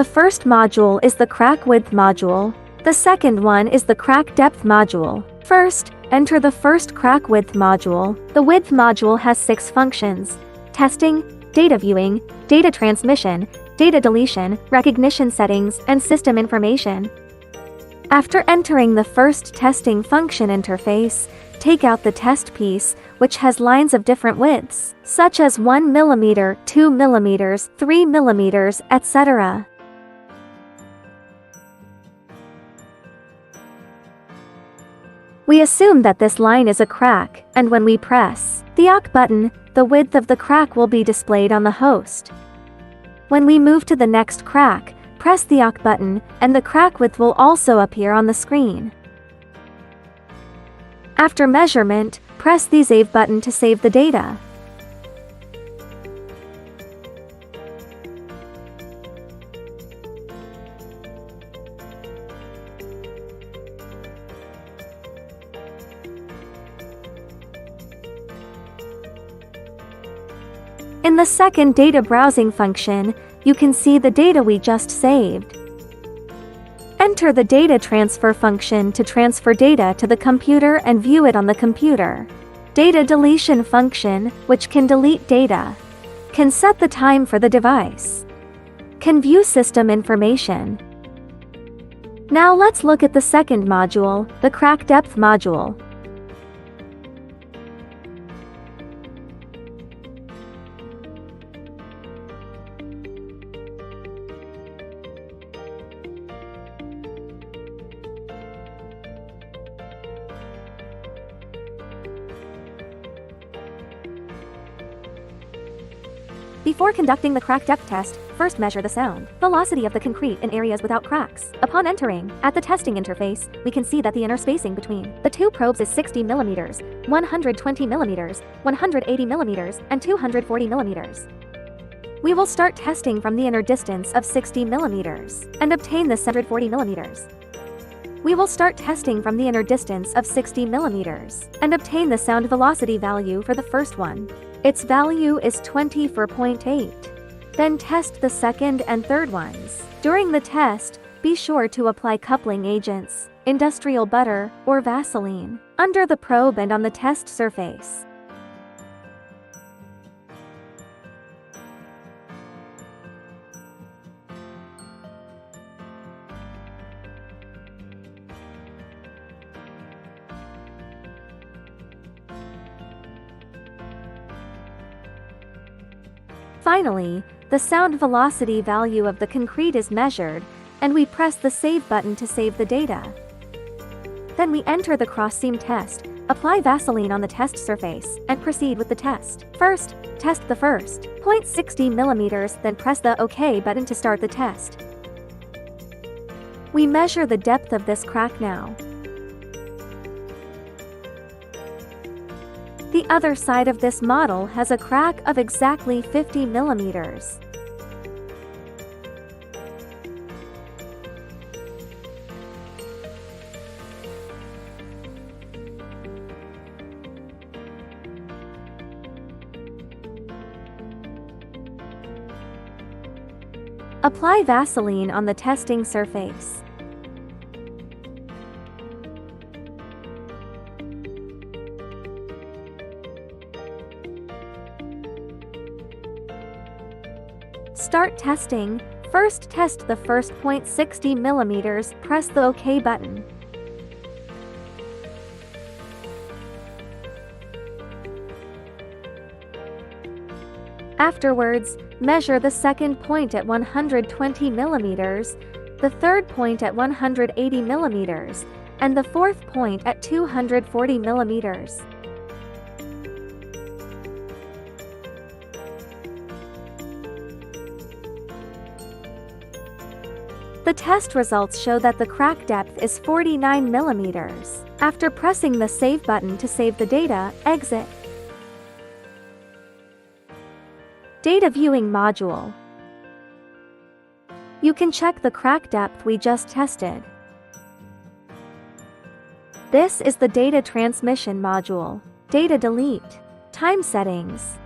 The first module is the crack width module. The second one is the crack depth module. First, enter the first crack width module. The width module has 6 functions: testing, data viewing, data transmission, data deletion, recognition settings, and system information. After entering the first testing function interface, take out the test piece, which has lines of different widths, such as 1 mm, 2 mm, 3 mm, etc. We assume that this line is a crack, and when we press the OK button, the width of the crack will be displayed on the host. When we move to the next crack, press the OK button, and the crack width will also appear on the screen. After measurement, press the Save button to save the data. In the second data browsing function, you can see the data we just saved. Enter the data transfer function to transfer data to the computer and view it on the computer. Data deletion function, which can delete data. Can set the time for the device. Can view system information. Now let's look at the second module, the crack depth module. Before conducting the crack depth test, first measure the sound velocity of the concrete in areas without cracks. Upon entering, at the testing interface, we can see that the inner spacing between the two probes is 60 mm, 120 mm, 180 mm, and 240 mm. We will start testing from the inner distance of 60 mm and obtain the 140 mm. We will start testing from the inner distance of 60 mm and obtain the sound velocity value for the first one. Its value is 24.8. Then test the second and third ones. During the test, be sure to apply coupling agents, industrial butter, or Vaseline, under the probe and on the test surface. Finally, the sound velocity value of the concrete is measured, and we press the Save button to save the data. Then we enter the cross-seam test, apply Vaseline on the test surface, and proceed with the test. First, test the first point 60 mm, then press the OK button to start the test. We measure the depth of this crack now. The other side of this model has a crack of exactly 50 mm. Apply Vaseline on the testing surface. Start testing. First test the first 0.60 mm, press the OK button. Afterwards, measure the second point at 120 mm, the third point at 180 mm, and the fourth point at 240 mm. The test results show that the crack depth is 49 mm. After pressing the Save button to save the data, exit. Data Viewing Module. You can check the crack depth we just tested. This is the Data Transmission Module. Data Delete. Time Settings.